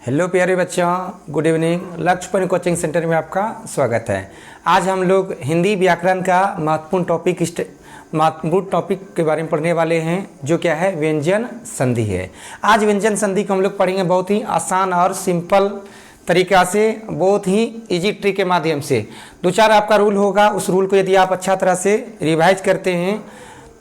Hello प्यारे बच्चों, good evening. लक्ष्य पॉइंट कोचिंग सेंटर में आपका स्वागत है। आज हम लोग हिंदी व्याकरण का महत्वपूर्ण टॉपिक के बारे में पढ़ने वाले हैं, जो क्या है, व्यंजन संधि है। आज व्यंजन संधि को हम लोग पढ़ेंगे बहुत ही आसान और सिंपल तरीका से, बहुत ही इजी ट्रिक के माध्यम से। दो चार आपका रूल होगा, उस रूल को यदि आप अच्छा तरह से रिवाइज करते हैं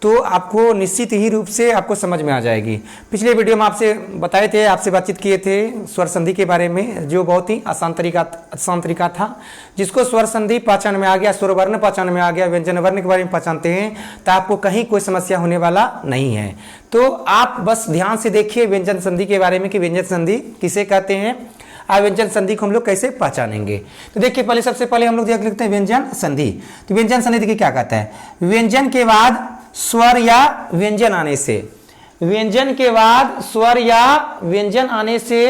तो आपको निश्चित ही रूप से आपको समझ में आ जाएगी। पिछले वीडियो में आपसे बताए थे, आपसे बातचीत किए थे स्वर संधि के बारे में, जो बहुत ही आसान तरीका था। जिसको स्वर संधि पहचान में आ गया, स्वर वर्ण पहचान में आ गया, व्यंजन वर्ण के बारे में पहचानते हैं, तो आपको कहीं कोई समस्या होने वाला नहीं है। तो आप बस ध्यान से देखिए व्यंजन संधि के बारे में कि व्यंजन संधि किसे कहते हैं, व्यंजन संधि को हम लोग कैसे पहचानेंगे। तो देखिए, सबसे पहले हम लोग देख लेते हैं व्यंजन संधि। तो व्यंजन संधि देखिए क्या कहता है, व्यंजन के बाद स्वर या व्यंजन आने से, व्यंजन के बाद स्वर या व्यंजन आने से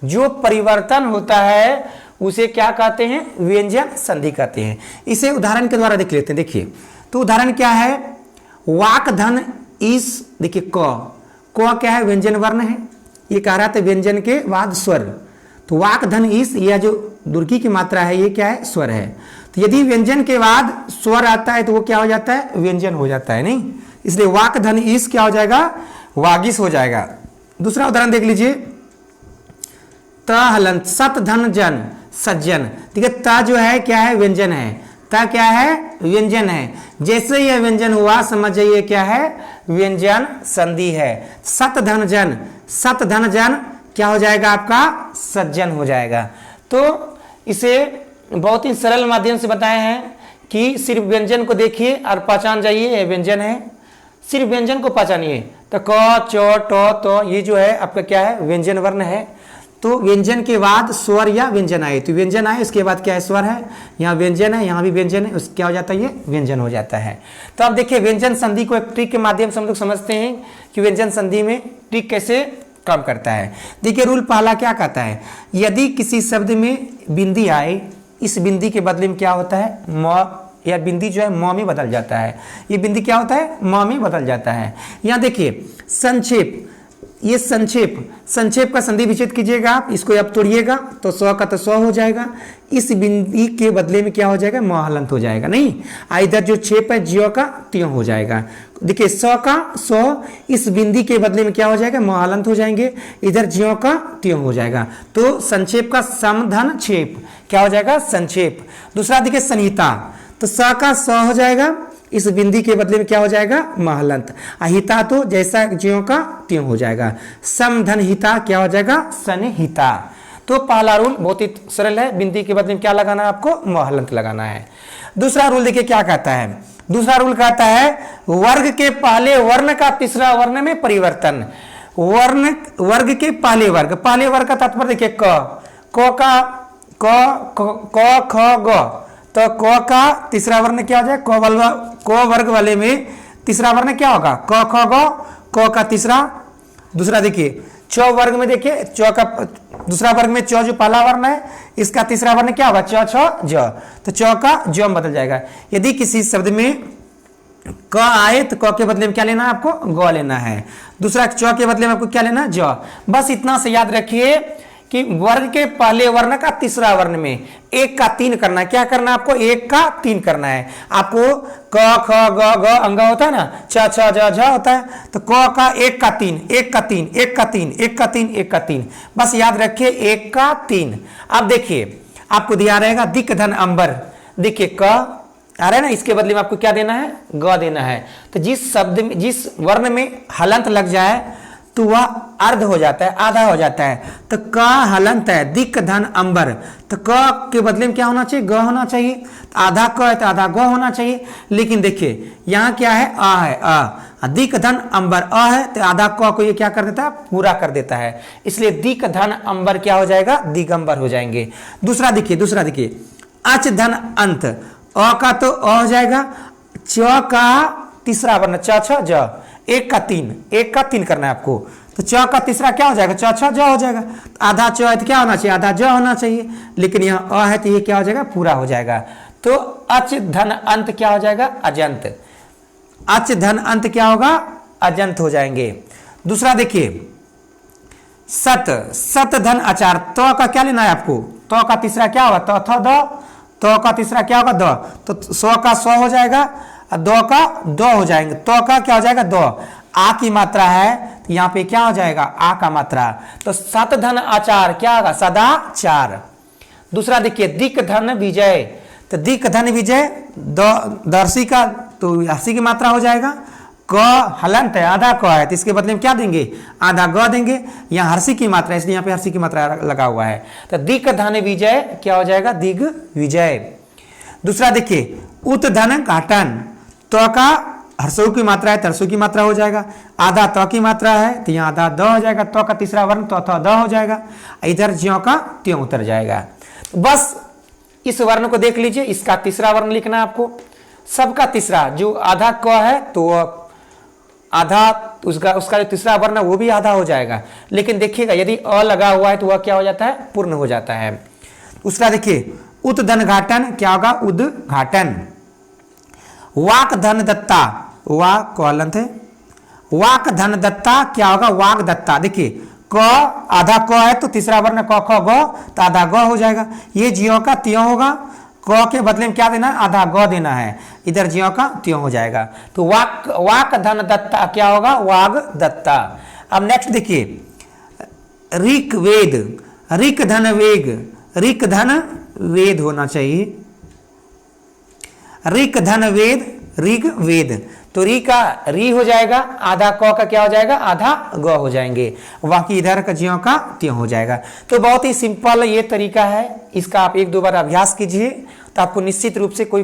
जो परिवर्तन होता है उसे क्या कहते हैं, व्यंजन संधि कहते हैं। इसे उदाहरण के द्वारा देख लेते हैं। देखिए, तो उदाहरण क्या है, वाक धन इस, देखिए क क्या है, व्यंजन वर्ण है। ये कह रहा था व्यंजन के बाद स्वर, तो वाक धन इस, यह जो दुर्गी की मात्रा है ये क्या है, स्वर है। तो यदि व्यंजन के बाद स्वर आता है तो वो क्या हो जाता है, व्यंजन हो जाता है, नहीं। इसलिए वाक धन इस क्या हो जाएगा, वागिस हो जाएगा। दूसरा उदाहरण देख लीजिए, त हलंत सत धन जन सज्जन। ठीक है, त जो है क्या है, व्यंजन है। त क्या है, व्यंजन है। जैसे यह व्यंजन हुआ समझ जाइए क्या है, व्यंजन संधि है। सत धन जन, सत धन जन क्या हो जाएगा, आपका सज्जन हो जाएगा। तो इसे बहुत ही सरल माध्यम से बताए हैं कि सिर्फ व्यंजन को देखिए और पहचान जाइए, ये व्यंजन है। सिर्फ व्यंजन को पहचानिए, तो क च ट तो ये जो है आपका क्या है, व्यंजन वर्ण है। तो व्यंजन के बाद स्वर या व्यंजन आए, तो व्यंजन आए उसके बाद क्या है, स्वर है। यहाँ व्यंजन है, यहाँ भी व्यंजन है, उस क्या हो जाता है, ये व्यंजन हो जाता है। तो अब देखिए व्यंजन संधि को एक ट्रिक के माध्यम से हम लोग समझते हैं कि व्यंजन संधि में ट्रिक कैसे काम करता है। देखिए, रूल पहला क्या कहता है, यदि किसी शब्द में बिंदी आए, इस बिंदी के बदले में क्या होता है, म, या बिंदी जो है म में बदल जाता है। ये बिंदी क्या होता है, म में बदल जाता है। यहाँ देखिए संक्षेप, ये संक्षेप का संधि विच्छेद कीजिएगा आप, इसको अब तोड़िएगा तो सौ का तो सौ हो जाएगा। इस बिंदी के बदले में क्या हो जाएगा, म हलंत हो जाएगा, नहीं। इधर जो छेप है ज्यो का त्यों हो जाएगा। देखिए, सौ का सौ, इस बिंदी के बदले में क्या हो जाएगा, म हलंत हो जाएंगे, इधर ज्यो का त्यों हो जाएगा। तो संक्षेप का समधन छेप क्या हो जाएगा, संक्षेप। दूसरा देखिए संहिता, तो स का स हो जाएगा, इस बिंदी के बदले में क्या हो जाएगा, महलंत। हिता तो जैसा ज्यों का त्यों हो जाएगा। समधन हिता क्या हो जाएगा, सनहिता। तो पहला रूल बहुत ही सरल है, बिंदी के बदले में क्या लगाना है, आपको महलंत लगाना है। दूसरा रूल देखिए क्या कहता है, दूसरा रूल कहता है वर्ग के पहले वर्ण का तीसरा वर्ण में परिवर्तन। वर्ग के पहले वर्ग का तात्पर्य देखिए क ख ग, तो क का तीसरा वर्ण क्या हो जाए, क वर्ग वाले में तीसरा वर्ण क्या होगा, क ख ग, क का तीसरा। दूसरा देखिए च वर्ग में, देखिए च का दूसरा वर्ग में च जो पहला वर्ण है, इसका तीसरा वर्ण क्या होगा, च छ ज, तो च का ज में बदल जाएगा। यदि किसी शब्द में क आए तो क के बदले में क्या लेना है, आपको ग लेना है। दूसरा च के बदले में आपको क्या लेना है, ज। बस इतना से याद रखिए कि वर्ग के पहले वर्ण का तीसरा वर्ण में एक का तीन करना है। क्या करना है आपको, एक का तीन करना है आपको। क ख ग ग अंगा होता है ना, छ छ ज झ होता है, तो क का एक का तीन, एक का तीन, एक का तीन, एक का तीन, एक का तीन, बस याद रखिए एक का तीन। अब देखिए आपको दिया रहेगा दिक धन अंबर, देखिए क आ रहा है ना, इसके बदले में आपको क्या देना है, ग देना है। तो जिस शब्द में, जिस वर्ण में हलंत लग जाए तो वह अर्ध हो जाता है, आधा हो जाता है। तो क हलंत है, दिक धन अंबर, तो क के बदले में क्या होना चाहिए, ग होना चाहिए। तो आधा क है तो आधा ग होना चाहिए। लेकिन देखिए यहाँ क्या है, आ है, आ दिक धन अंबर अ है, तो आधा क को ये क्या कर देता है, पूरा कर देता है। इसलिए दिक धन अंबर क्या हो जाएगा, दिगंबर हो जाएंगे। दूसरा देखिए अच धन अंत, अ का तो अ हो जाएगा, च का तीसरा वर्ण च छ ज, एक का तीन करना है आपको। तो च का तीसरा क्या हो जाएगा, च छ ज हो जाएगा। आधा च है तो क्या होना चाहिए, आधा ज होना चाहिए। लेकिन यहाँ अ है तो ये क्या हो जाएगा, पूरा हो जाएगा। तो अच धन अंत क्या हो जाएगा, अजंत। अच धन अंत क्या होगा, अजंत हो जाएंगे। दूसरा देखिए सत, सत धन आचार, तो का क्या लेना है आपको, तो का तीसरा क्या होगा, तो था दो, तो का तीसरा क्या होगा दो, तो 100 का 100 हो जाएगा और 2 का 2 हो जाएंगे, तो का क्या हो जाएगा 2, आ की मात्रा है तो यहाँ पे क्या हो जाएगा आ का मात्रा, तो सत धन आचार क्या होगा सदाचार। दूसरा देखिए दिक धन विजय, तो दिक धन विजय दर्शी का तो हर्षी की मात्रा हो जाएगा, क हलंत है आधा क है तो इसके बदले में क्या देंगे आधा ग देंगे, यहाँ हर्षी की मात्रा इसलिए यहाँ पे हर्षी की मात्रा लगा हुआ है, तो दिक धन विजय क्या हो जाएगा दिग विजय। दूसरा देखिए उत धन घाटन, तो का हर्षों की मात्रा है तरसों की मात्रा हो जाएगा, आधा तो की मात्रा है तो यहाँ आधा द हो जाएगा, तो का तीसरा वर्ण तो द हो जाएगा, इधर ज्यों का त्यों उतर जाएगा। तो बस इस वर्ण को देख लीजिए, इसका तीसरा वर्ण लिखना है आपको, सबका तीसरा जो आधा क है तो आधा उसका जो तीसरा वर्ण है वो भी आधा हो जाएगा, लेकिन देखिएगा यदि अ लगा हुआ है तो वह क्या हो जाता है पूर्ण हो जाता है। दूसरा देखिए उत धन घाटन क्या होगा उद्घाटन। वाक धन दत्ता, वाक को हलंत है, वाक धन दत्ता क्या होगा वाक दत्ता। देखिए क आधा क है तो तीसरा वर्ण क ख ग तो आधा ग हो जाएगा, ये जियो का त्यों होगा, क के बदले में क्या देना है आधा ग देना है, इधर जियो का त्यों हो जाएगा, तो वाक वाक धन दत्ता क्या होगा वाग दत्ता। अब नेक्स्ट देखिए ऋक वेद, ऋक धन वेग, ऋक धन वेद होना चाहिए, ऋक धन वेद ऋग वेद, तो री का री हो जाएगा, आधा क का क्या हो जाएगा आधा ग हो जाएंगे, बाकी इधर का ज्यों का त्यों हो जाएगा। तो बहुत ही सिंपल ये तरीका है, इसका आप एक दो बार अभ्यास कीजिए तो आपको निश्चित रूप से कोई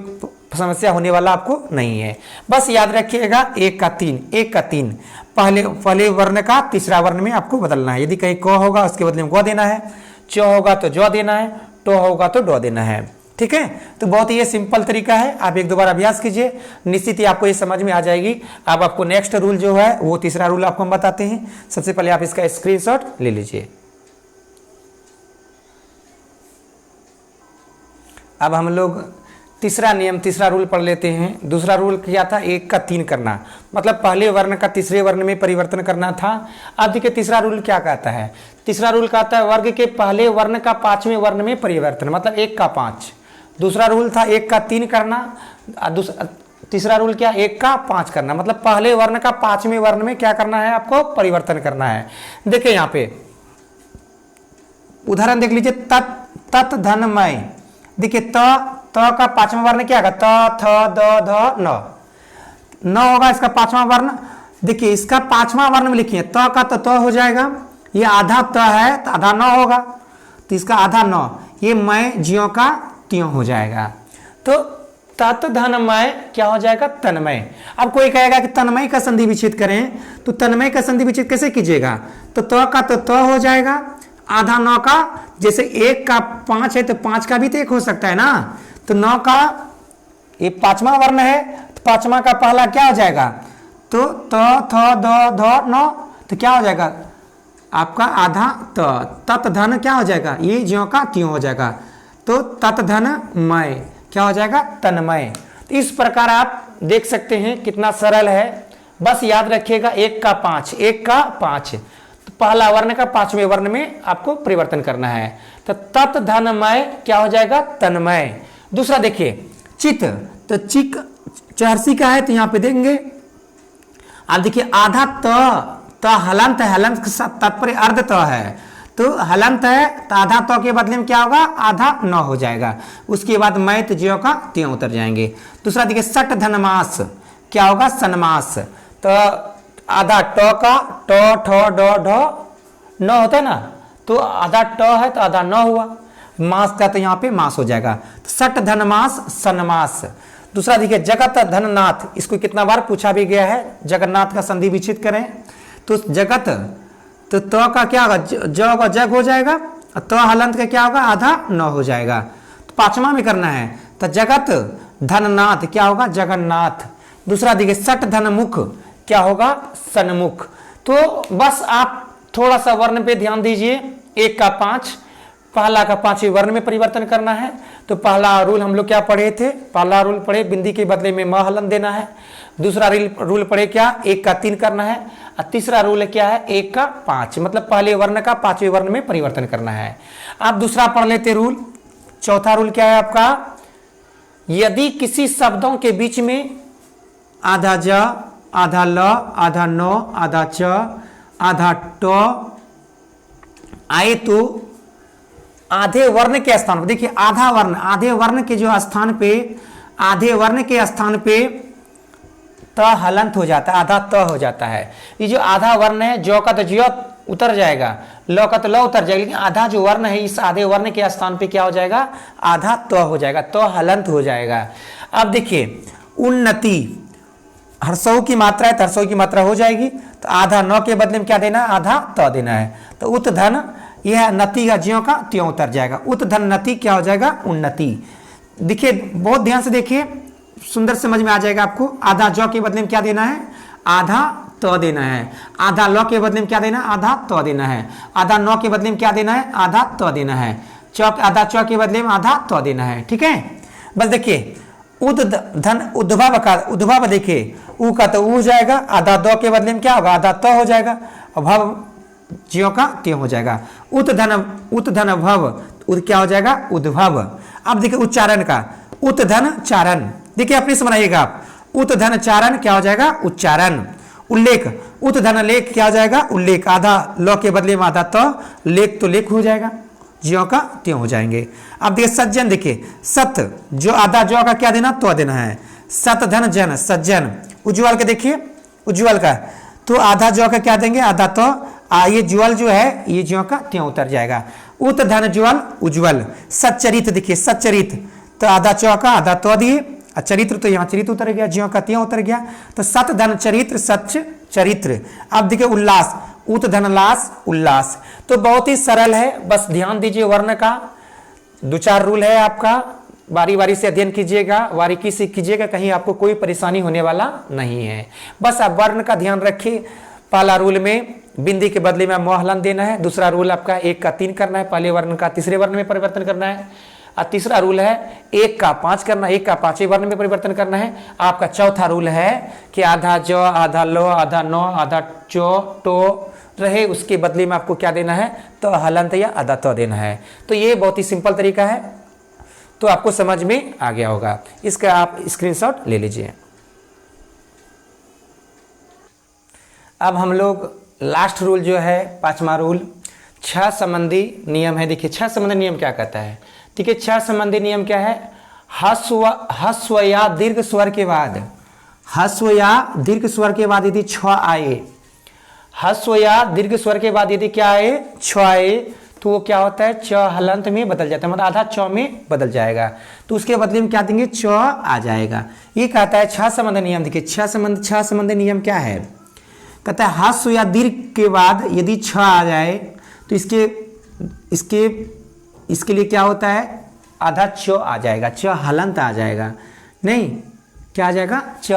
समस्या होने वाला आपको नहीं है। बस याद रखिएगा 1 का 3, 1 का 3 पहले वर्ण का तीसरा वर्ण में आपको बदलना है, यदि कहीं क होगा उसके बदले में ग देना है, च होगा तो ज देना है, टो होगा तो ड देना है, ठीक है। तो बहुत ही ये सिंपल तरीका है, आप एक दो बार अभ्यास कीजिए, निश्चित ही आपको ये समझ में आ जाएगी। अब आपको नेक्स्ट रूल जो है वो तीसरा रूल आपको हम बताते हैं। सबसे पहले आप इसका स्क्रीनशॉट ले लीजिए। अब हम लोग तीसरा नियम तीसरा रूल पढ़ लेते हैं। दूसरा रूल क्या था 1 का 3 करना, मतलब पहले वर्ण का तीसरे वर्ण में परिवर्तन करना था। अब देखिए तीसरा रूल क्या कहता है, तीसरा रूल कहता है वर्ग के पहले वर्ण का 5वें वर्ण में परिवर्तन, मतलब 1 का 5। दूसरा रूल था 1 का 3 करना, तीसरा रूल क्या 1 का 5 करना, मतलब पहले वर्ण का 5वें वर्ण में क्या करना है आपको परिवर्तन करना है। देखिए यहाँ पे उदाहरण देख लीजिए तत् धनमय, देखिए त का 5वां वर्ण क्या होगा त थ द ध न होगा इसका 5वां वर्ण। देखिए इसका 5वां वर्ण में लिखिए त का तो हो जाएगा, ये आधा त है तो आधा न होगा तो इसका आधा न, ये मैं ज्यों का त्यों हो जाएगा, तो तत् धनमय क्या हो जाएगा तन्मय। अब कोई कहेगा कि तन्मय का संधि विच्छेद करें, तो तन्मय का संधि विच्छेद कैसे कीजिएगा, तो त का तो हो जाएगा, आधा 9 का, जैसे 1 का 5 है तो 5 का भी तो 1 हो सकता है ना, तो 9 का ये 5वां वर्ण है तो 5वां का पहला क्या हो जाएगा तो थ द ध न, तो क्या हो जाएगा आपका आधा तत् धन क्या हो जाएगा ये ज्यों का त्यों हो जाएगा, तो तत् धन मय क्या हो जाएगा तन्मय। तो इस प्रकार आप देख सकते हैं कितना सरल है। बस याद रखिएगा 1 का 5, 1 का 5, तो पहला वर्ण का 5वें वर्ण में आपको परिवर्तन करना है, तो तत् धनमय क्या हो जाएगा तन्मय। दूसरा देखिए चित, तो चिक चहर्षी का है तो यहाँ पे देंगे, आप देखिए आधा त हलंत है, हलंत के साथ तात्पर्य अर्ध त है, तो हलंत है तो आधा तो के बदले में क्या होगा आधा न हो जाएगा, उसके बाद मैत ज्यों का त्यों उतर जाएंगे। दूसरा देखिए सट धनमास क्या होगा सन्मास, तो आधा ट का ट ठ ड ढ न होता है ना, तो आधा ट है तो आधा न हुआ, मास का तो यहाँ पे मास हो जाएगा, तो सट धनमास सन्मास। दूसरा देखिए जगत धननाथ, इसको कितना बार पूछा भी गया है, जगन्नाथ का संधि विच्छेद करें तो जगत तो का क्या होगा ज का जग हो जाएगा, तो हलंत का क्या होगा आधा न हो जाएगा, तो 5वां में करना है, तो जगत धननाथ क्या होगा जगन्नाथ। दूसरा देखिए सट धनमुख क्या होगा सन्मुख। तो बस आप थोड़ा सा वर्ण पे ध्यान दीजिए, 1 का 5 पहला का पांचवें वर्ण में परिवर्तन करना है। तो पहला रूल हम लोग क्या पढ़े थे, पहला रूल पढ़े बिंदी के बदले में म हलन देना है। दूसरा रूल पढ़े क्या, 1 का 3 करना है। और तीसरा रूल क्या है, 1 का 5, मतलब पहले वर्ण का पांचवें वर्ण में परिवर्तन करना है। आप दूसरा पढ़ लेते रूल। चौथा रूल क्या है आपका, यदि किसी शब्दों के बीच में आधा ज, आधा ल, आधा न, आधा च, आधा ट आए तो आधे वर्ण के स्थान पर, देखिए आधा वर्ण, आधे वर्ण के जो स्थान पे, आधे वर्ण के स्थान पे त हलंत हो जाता है, आधा त हो जाता है। ये जो आधा वर्ण है, जौ का तो ज्यो उतर जाएगा, ल का तो ल उतर जाएगा, लेकिन आधा जो वर्ण है इस आधे वर्ण के स्थान पे क्या हो जाएगा, आधा त हो जाएगा, तो हलंत हो जाएगा। अब देखिए उन्नति, हर्षों की मात्रा है, हर्षों की मात्रा हो जाएगी, तो आधा न के बदले में क्या देना है, आधा त देना है। तो उत धन, यह नति का ज्यों का त्यों उतर जाएगा, उत धन नति क्या हो जाएगा, उन्नति। देखिए बहुत ध्यान से देखिए, सुंदर समझ में आ जाएगा आपको। आधा ज के बदले में क्या देना है, आधा त देना है। आधा ल के बदले में क्या देना है, आधा त देना है। आधा न के बदले में क्या देना है, आधा त देना है। चौक, आधा च के बदले में आधा त देना है। ठीक है, बस देखिए उद धन उद्भव का, उद्भव देखिए ऊ का तो ऊ हो जाएगा, आधा द के बदले में क्या होगा, आधा त हो जाएगा, और भव ज्यों का त्यों हो जाएगा। उत धन भव, उद क्या हो जाएगा, उद्भव। अब देखिए उच्चारण का, उत धन चारण, देखिए अपने से बनाइएगा आप, उत धन चारण क्या हो जाएगा, उच्चारण। उल्लेख, उत धन लेख क्या हो जाएगा, उल्लेख, आधा ल के बदले में आधा त, लेख तो लेख हो जाएगा, ज्यों का त्यों हो जाएंगे। अब देखिए सज्जन, देखिए सत, जो आधा ज्यों का क्या देना, तो देना है। सत धन जन, सज्जन। उज्ज्वल का देखिए, उज्ज्वल का तो आधा ज्यों का क्या देंगे, आधा तो, ये ज्वल जो है ये ज्यों का त्यों उतर जाएगा। उत धन ज्वल, उज्ज्वल। सच्चरित, देखिए सच्चरित, तो आधा च का आधा तो दिए, चरित्र तो यहाँ चरित्र उतर गया, ज्यों का त्यों उतर गया, तो सत धन चरित्र, सच चरित्र। अब देखिए उल्लास, उत धन लास, उल्लास। तो बहुत ही सरल है, बस ध्यान दीजिए वर्ण का। 2-4 रूल है आपका, बारी बारी से अध्ययन कीजिएगा, बारीकी से कीजिएगा, कहीं आपको कोई परेशानी होने वाला नहीं है। बस आप वर्ण का ध्यान रखिए। पहला रूल में बिंदी के बदले में म हलन देना है। दूसरा रूल आपका 1 का 3 करना है, पहले वर्ण का तीसरे वर्ण में परिवर्तन करना है। और तीसरा रूल है 1 का 5 करना, 1 का 5वें वर्ण में परिवर्तन करना है। आपका चौथा रूल है कि आधा ज, आधा लो, आधा न, आधा चो, टो रहे, उसके बदले में आपको क्या देना है, तो हलंत या आधा तो देना है। तो ये बहुत ही सिंपल तरीका है, तो आपको समझ में आ गया होगा। इसका आप स्क्रीनशॉट ले लीजिए। अब हम लोग लास्ट रूल जो है 5वां रूल, 6 संबंधी नियम है। देखिए 6 संबंधी नियम क्या कहता है, ठीक है। 6 संबंधी नियम क्या है, हस्व या दीर्घ स्वर के बाद, हस्व या दीर्घ स्वर के बाद यदि छ आए, हस्व या दीर्घ स्वर के बाद यदि क्या आए, छ आए, तो वो क्या होता है, च हलंत में बदल जाता है, मतलब आधा च में बदल जाएगा। तो उसके बदले में क्या देंगे, च आ जाएगा। ये कहता है 6 संबंधी नियम। देखिए 6 संबंधी नियम क्या है, कहता है हस्व या दीर्घ के बाद यदि छ आ जाए तो इसके लिए क्या होता है, आधा च आ जाएगा, च हलंत आ जाएगा। नहीं, क्या आ जाएगा, च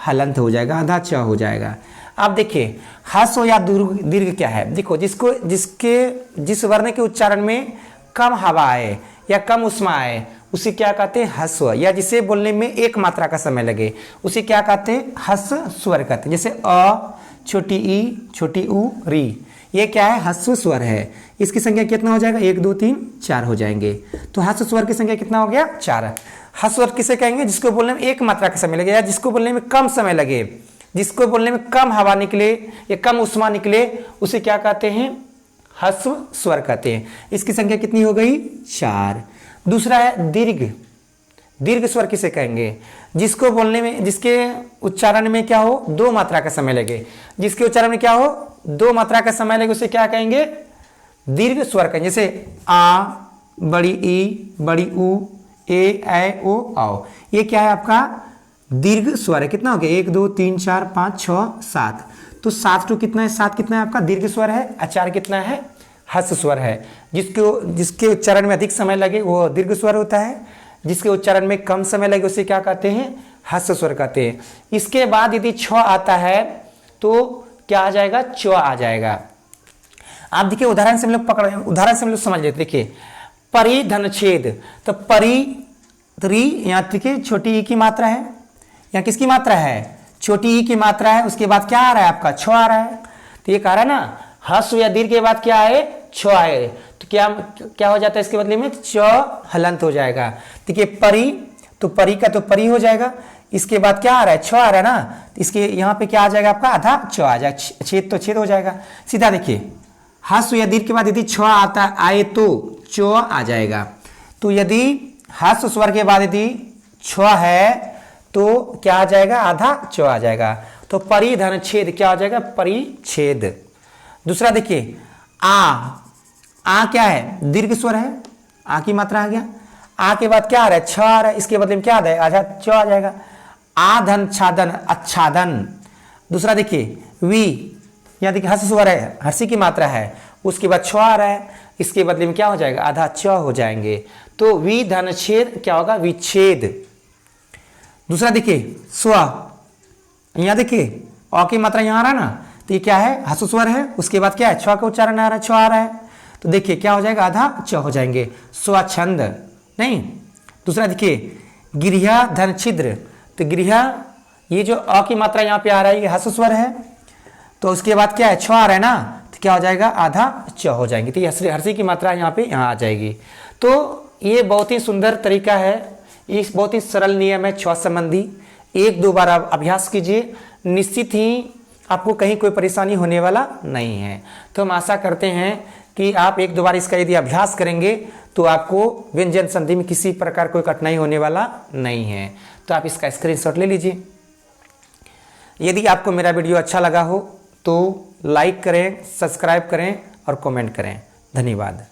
हलंत हो जाएगा, आधा च हो जाएगा। अब देखिए हस्व या दीर्घ क्या है, देखो जिस वर्ण के उच्चारण में कम हवा आए या कम उष्मा आए उसे क्या कहते हैं, हस्व, या जिसे बोलने में एक मात्रा का समय लगे उसे क्या कहते हैं, हस्व स्वर कहते हैं। जैसे अ, छोटी ई, छोटी ऊ, री, ये क्या है, हस्व स्वर है। इसकी संख्या कितना हो जाएगा, 1 2 3 4 हो जाएंगे। तो हस्व स्वर की संख्या कितना हो गया, 4। हस्व स्वर किसे कहेंगे, जिसको बोलने में एक मात्रा का समय लगे या जिसको बोलने में कम समय लगे, जिसको बोलने में कम हवा निकले या कम उष्मा निकले, उसे क्या कहते हैं, हस्व स्वर कहते हैं। इसकी संख्या कितनी हो गई, 4। दूसरा है दीर्घ। दीर्घ स्वर किसे कहेंगे, जिसको बोलने में, जिसके उच्चारण में क्या हो, 2 मात्रा का समय लगे, जिसके उच्चारण में क्या हो, 2 मात्रा का समय लगे, उसे क्या कहेंगे, दीर्घ स्वर कहेंगे। जैसे आ, बड़ी ई, बड़ी ऊ, ए, ऐ, ओ, आओ, ये क्या है आपका दीर्घ स्वर है। कितना हो गया, 1 2 3 4 5 6 7। तो 7 टू कितना है, 7 कितना है आपका दीर्घ स्वर है, और 4 कितना है, हस्व स्वर है। जिसके उच्चारण में अधिक समय लगे वो दीर्घ स्वर होता है, जिसके उच्चारण में कम समय लगे उसे क्या कहते हैं, हस्व स्वर कहते हैं। इसके बाद यदि छ आता है तो क्या आ जाएगा, च आ जाएगा। आप देखिए उदाहरण से हम लोग समझ लेते। देखिए परी धन छेद, तो परी त्री यहाँ देखिए छोटी ई की मात्रा है, यहाँ किसकी मात्रा है, छोटी ई की मात्रा है, उसके बाद क्या आ रहा है आपका छ आ रहा है, तो ये कह रहा है ना हस्व या दीर्घ के बाद क्या आए छ आए, तो क्या क्या हो जाता है इसके बदले में च हलंत हो जाएगा। देखिए परी, तो परी का तो परी हो जाएगा, इसके बाद क्या आ रहा है छ आ रहा है ना, तो इसके यहाँ पे क्या आ जाएगा आपका आधा च आ जाएगा, छेद तो छेद हो जाएगा सीधा। देखिए हस्व या दीर्घ के बाद यदि छ आता आए तो च आ जाएगा, तो यदि हस्व स्वर के बाद यदि छ है तो क्या आ जाएगा आधा च आ जाएगा, तो परिधन छेद क्या हो जाएगा परिच्छेद। दूसरा देखिए आ क्या है दीर्घ स्वर है, आ की मात्रा आ गया, आ के बाद क्या आ रहा है छ आ रहा है, इसके बदले में क्या आ रहा है आधा च आ जाएगा, आधन छादन अच्छादन। दूसरा देखिए वी, यहाँ देखिए हर्ष स्वर है, हर्षी की मात्रा है, उसके बाद छ आ रहा है, इसके बदले में क्या हो जाएगा आधा च हो जाएंगे, तो वी धन छेद क्या होगा विच्छेद। दूसरा देखिए स्व, यहाँ देखिए अ की मात्रा यहाँ आ रहा है ना, तो ये क्या है हर्ष स्वर है, उसके बाद क्या है छ का उच्चारण आ रहा है, छ आ रहा है, तो देखिए क्या हो जाएगा आधा च हो जाएंगे स्वच्छंद नहीं। दूसरा देखिए गिरिया धन छिद्र, तो गिरिया ये जो अ की मात्रा यहाँ पे आ रहा है ये हर्ष स्वर है, तो उसके बाद क्या है छ आ रहा है ना, तो क्या हो जाएगा आधा च हो जाएंगे, तो ये हर्षी की मात्रा यहाँ पे यहाँ आ जाएगी। तो ये बहुत ही सुंदर तरीका है, ये बहुत ही सरल नियम है छ संबंधी, एक दो बार आप अभ्यास कीजिए, निश्चित ही आपको कहीं कोई परेशानी होने वाला नहीं है। तो हम आशा करते हैं कि आप एक दो बार इसका यदि अभ्यास करेंगे तो आपको व्यंजन संधि में किसी प्रकार कोई कठिनाई होने वाला नहीं है। तो आप इसका स्क्रीनशॉट ले लीजिए। यदि आपको मेरा वीडियो अच्छा लगा हो तो लाइक करें, सब्सक्राइब करें और कमेंट करें। धन्यवाद।